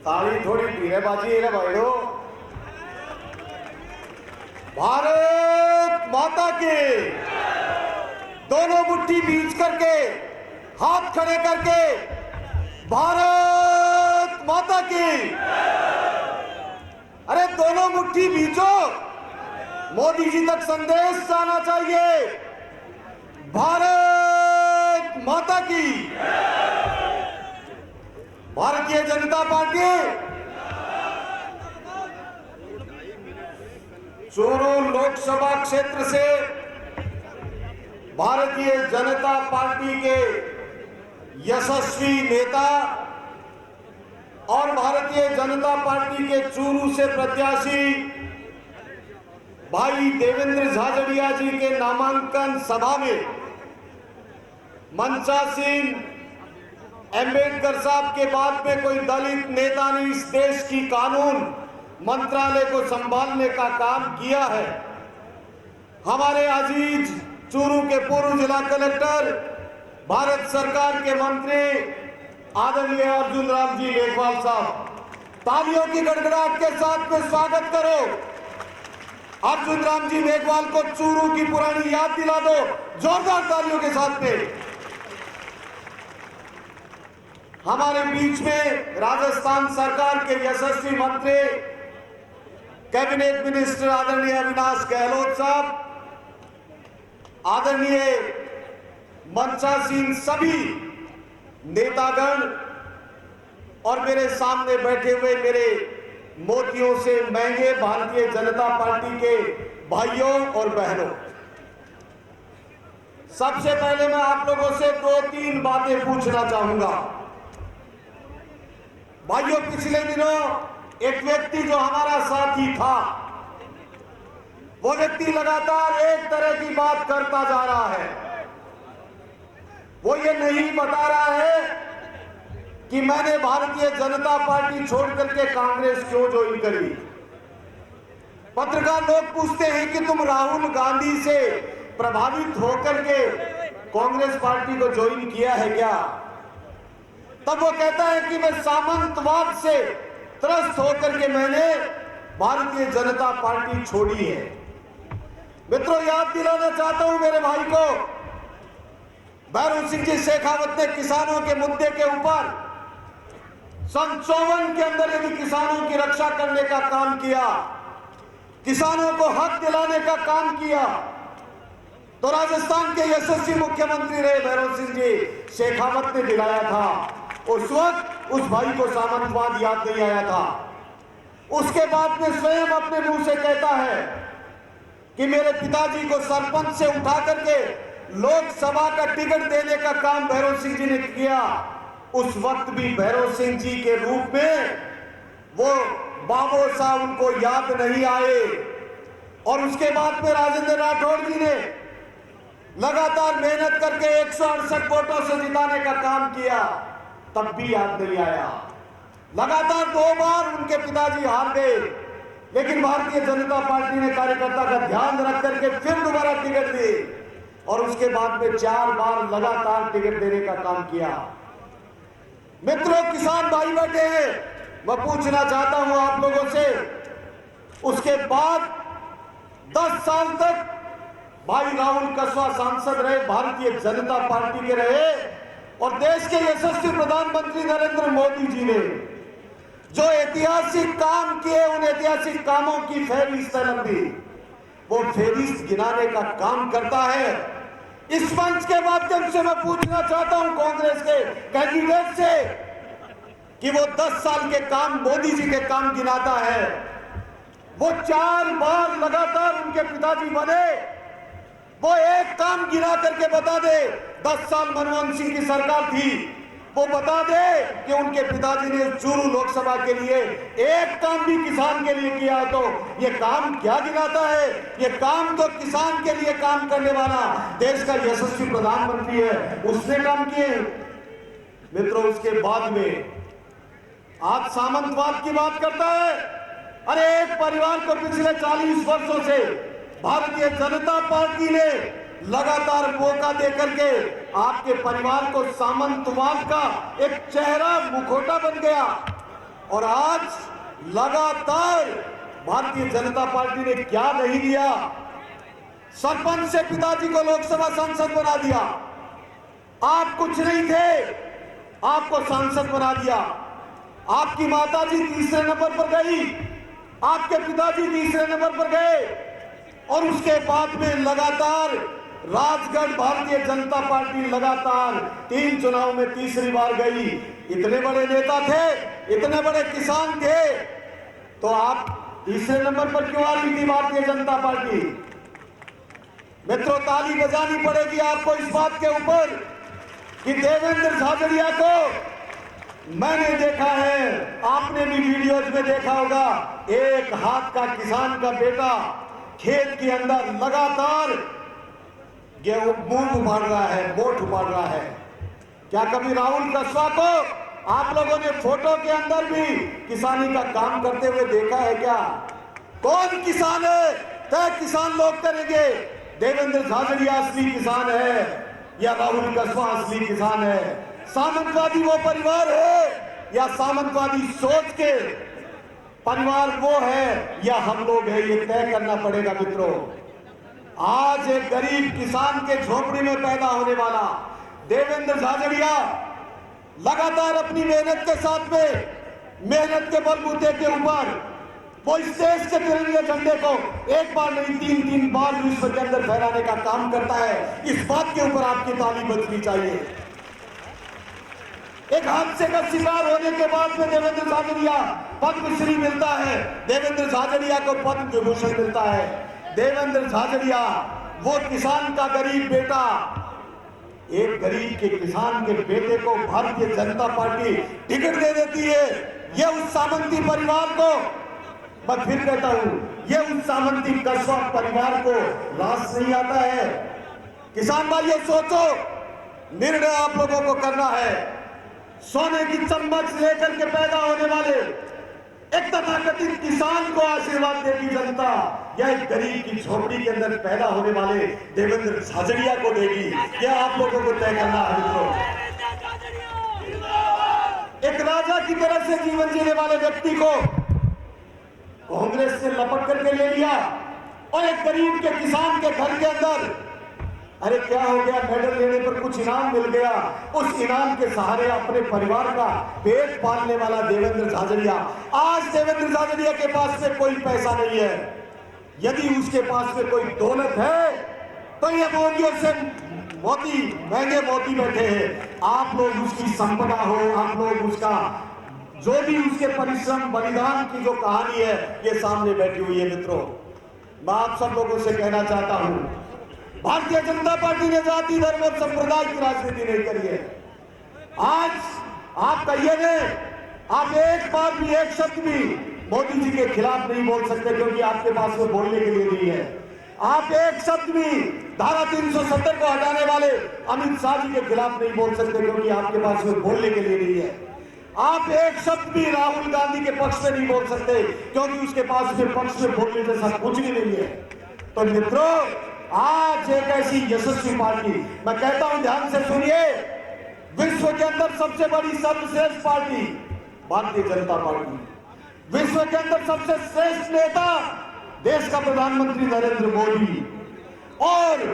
ताली थोड़ी धीरेबाजी है रे भाइयों। भारत माता की, दोनों मुट्ठी बीच करके, हाथ खड़े करके, भारत माता की। अरे दोनों मुट्ठी बीचो, मोदी जी तक संदेश जाना चाहिए, भारत माता की। भारतीय जनता पार्टी चूरू लोकसभा क्षेत्र से भारतीय जनता पार्टी के यशस्वी नेता और भारतीय जनता पार्टी के चूरू से प्रत्याशी भाई देवेंद्र झाझड़िया जी के नामांकन सभा में मंचासीन अंबेडकर साहब के बाद में कोई दलित नेता ने इस देश की कानून मंत्रालय को संभालने का काम किया है। हमारे अजीज चूरू के पूर्व जिला कलेक्टर, भारत सरकार के मंत्री आदरणीय अर्जुन राम जी मेघवाल साहब, तालियों की गड़गड़ाहट के साथ में स्वागत करो। अर्जुन राम जी मेघवाल को चूरू की पुरानी याद दिला दो, जोरदार तालियों के साथ में। हमारे बीच में राजस्थान सरकार के यशस्वी मंत्री, कैबिनेट मिनिस्टर आदरणीय अविनाश गहलोत साहब, आदरणीय मंचासीन सभी नेतागण और मेरे सामने बैठे हुए मेरे मोतियों से महंगे भारतीय जनता पार्टी के भाइयों और बहनों, सबसे पहले मैं आप लोगों से 2-3 बातें पूछना चाहूंगा। भाइयों, पिछले दिनों एक व्यक्ति जो हमारा साथी था, वो व्यक्ति लगातार एक तरह की बात करता जा रहा है। वो ये नहीं बता रहा है कि मैंने भारतीय जनता पार्टी छोड़ करके कांग्रेस क्यों ज्वाइन करी। पत्रकार लोग पूछते हैं कि तुम राहुल गांधी से प्रभावित होकर के कांग्रेस पार्टी को ज्वाइन किया है क्या? तब वो कहता है कि मैं सामंतवाद से त्रस्त होकर के मैंने भारतीय जनता पार्टी छोड़ी है। मित्रों, याद दिलाना चाहता हूं मेरे भाई को, भैरव सिंह जी शेखावत ने किसानों के मुद्दे के ऊपर सन 54 के अंदर यदि किसानों की रक्षा करने का काम किया, किसानों को हक दिलाने का काम किया, तो राजस्थान के यशस्वी मुख्यमंत्री रहे भैरव सिंह जी शेखावत ने दिलाया था। उस वक्त उस भाई को सामंतवाद याद नहीं आया था। उसके बाद में स्वयं अपने मुंह से कहता है कि मेरे पिताजी को सरपंच से उठा करके लोकसभा का टिकट देने का काम भैरव सिंह जी ने किया। उस वक्त भी भैरव सिंह जी के रूप में वो बाबू साहब उनको याद नहीं आए। और उसके बाद में राजेंद्र राठौड़ जी ने लगातार मेहनत करके 168 वोटों से जिताने का काम किया, तब भी याद नहीं आया। लगातार 2 बार उनके पिताजी हार गए, लेकिन भारतीय जनता पार्टी ने कार्यकर्ता का ध्यान रख करके फिर दोबारा टिकट दी और उसके बाद में 4 बार लगातार टिकट देने का काम किया। मित्रों, किसान भाई बैठे हैं, मैं पूछना चाहता हूं आप लोगों से, उसके बाद 10 साल तक भाई राहुल कसवा सांसद रहे, भारतीय जनता पार्टी के रहे, और देश के यशस्वी प्रधानमंत्री नरेंद्र मोदी जी ने जो ऐतिहासिक काम किए, उन ऐतिहासिक कामों की फहरिस्त लंबी, वो फहरिस्त गिनाने का काम करता है। इस मंच के माध्यम से मैं पूछना चाहता हूं कांग्रेस के कैंडिडेट से कि वो 10 साल के काम, मोदी जी के काम गिनाता है। वो 4 बार लगातार उनके पिताजी बने, वो एक काम गिना करके बता दे। 10 साल मनमोहन सिंह की सरकार थी, वो बता दे कि उनके पिताजी ने चूरू लोकसभा के लिए एक काम भी किसान के लिए किया, तो ये काम क्या गिनाता है? ये काम तो किसान के लिए काम करने वाला देश का यशस्वी प्रधानमंत्री है, उसने काम किए। मित्रों, उसके बाद में आज सामंतवाद की बात करता है। अरे एक परिवार को पिछले 40 वर्षों से भारतीय जनता पार्टी ने लगातार मौका देकर के आपके परिवार को सामंतवाद का एक चेहरा, मुखौटा बन गया। और आज लगातार भारतीय जनता पार्टी ने क्या नहीं दिया। सरपंच से पिताजी को लोकसभा सांसद बना दिया। आप कुछ नहीं थे, आपको सांसद बना दिया। आपकी माताजी तीसरे नंबर पर गई, आपके पिताजी तीसरे नंबर पर गए, और उसके बाद में लगातार राजगढ़ भारतीय जनता पार्टी लगातार 3 चुनाव में तीसरी बार गई। इतने बड़े नेता थे, इतने बड़े किसान थे, तो आप तीसरे नंबर पर क्यों आ रही थी भारतीय जनता पार्टी? मित्रों, ताली बजानी पड़ेगी आपको इस बात के ऊपर कि देवेंद्र झाझड़िया को मैंने देखा है, आपने भी वीडियोज में देखा होगा, एक हाथ का किसान का बेटा खेत के अंदर लगातार गेहूं मूंग उपाड़ रहा है, मोट उपाड़ रहा है। क्या कभी राहुल कस्वा को आप लोगों ने फोटो के अंदर भी किसानी का काम करते हुए देखा है क्या? कौन किसान है? तय किसान लोग करेंगे। देवेंद्र झाझड़िया असली किसान है या राहुल कस्वा असली किसान है? सामंतवादी वो परिवार है या सामंतवादी सोच के परिवार वो है या हम लोग हैं? ये तय करना पड़ेगा मित्रों। आज एक गरीब किसान के झोपड़ी में पैदा होने वाला देवेंद्र झाझड़िया लगातार अपनी मेहनत के साथ में, मेहनत के बलबूते के ऊपर वो इस देश के तिरंगे झंडे को एक बार नहीं 3 बार विश्व के अंदर फहराने का काम करता है। इस बात के ऊपर आपकी ताली बजनी चाहिए। एक हादसे का शिकार होने के बाद में देवेंद्र झाझड़िया पद्मश्री मिलता है, देवेंद्र झाझड़िया को पद्म विभूषण मिलता है। देवेंद्र झाझड़िया वो किसान का गरीब बेटा, एक गरीब के किसान के बेटे को भारतीय जनता पार्टी टिकट दे देती है। ये उस सामंती परिवार को, मैं फिर कहता हूं, ये उस सामंती कस्बा परिवार को रास नहीं आता है। किसान भाइयों सोचो, निर्णय आप लोगों को करना है। सोने की चम्मच लेकर के पैदा होने वाले एक तथाकथित किसान को आशीर्वाद देगी जनता, या एक गरीब की झोपड़ी के अंदर पैदा होने वाले देवेंद्र झाझड़िया को देगी? यह आप लोगों को तय करना है मित्रों। एक राजा की तरह से जीवन जीने वाले व्यक्ति को कांग्रेस से लपट करके ले लिया, और एक गरीब के किसान के घर के अंदर अरे क्या हो गया, मेडल लेने पर कुछ इनाम मिल गया, उस इनाम के सहारे अपने परिवार का पेट पालने वाला देवेंद्र झाझड़िया। आज देवेंद्र झाझड़िया के पास में कोई पैसा नहीं है। यदि उसके पास में कोई दौलत है तो ये मोदियों से मोती, महंगे मोती बैठे हैं। आप लोग उसकी संपदा हो, आप लोग उसका जो भी उसके परिश्रम बलिदान की जो कहानी है, ये सामने बैठी हुई है मित्रों। मैं आप सब लोगों से कहना चाहता हूं, भारतीय जनता पार्टी ने जाति धर्म और संप्रदाय की राजनीति नहीं करी है। आज आप कहिए ने, आप एक बार भी एक शब्द भी मोदी जी के खिलाफ नहीं बोल सकते, क्योंकि आपके पास में बोलने के लिए नहीं है। आप एक शब्द भी धारा 370 को हटाने वाले अमित शाह जी के खिलाफ नहीं बोल सकते, क्योंकि आपके पास में बोलने के लिए नहीं है। आप एक शब्द भी राहुल गांधी के पक्ष में नहीं बोल सकते, क्योंकि उसके पास में पक्ष में बोलने जैसा कुछ भी नहीं है। तो मित्रों, आज एक ऐसी यशस्वी पार्टी, मैं कहता हूं ध्यान से सुनिए, विश्व के अंदर सबसे बड़ी सर्वश्रेष्ठ पार्टी भारतीय जनता पार्टी, विश्व के अंदर सबसे श्रेष्ठ नेता देश का प्रधानमंत्री नरेंद्र मोदी, और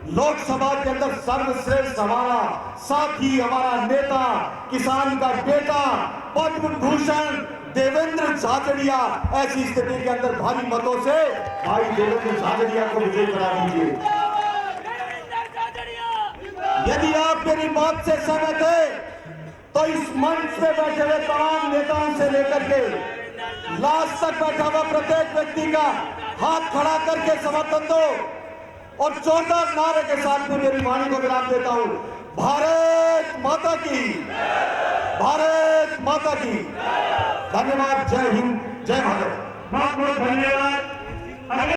लोकसभा के अंदर सर्वश्रेष्ठ हमारा साथी, हमारा नेता, किसान का बेटा, पद्म भूषण देवेंद्र झाझड़िया। ऐसी स्थिति के अंदर भारी मतों से भाई देवेंद्र झाझड़िया को विजयी करा दीजिए। यदि आप मेरी बात से सहमत है तो इस मंच पे बैठे हुए तमाम नेताओं से लेकर के लास्ट तक बैठा हुआ प्रत्येक व्यक्ति का हाथ खड़ा करके समर्थन दो, और जोरदार नारे के साथ में मेरी वाणी को विराम देता हूं। भारत माता की, भारत माता की। धन्यवाद। जय हिंद, जय भारत। बहुत बहुत धन्यवाद।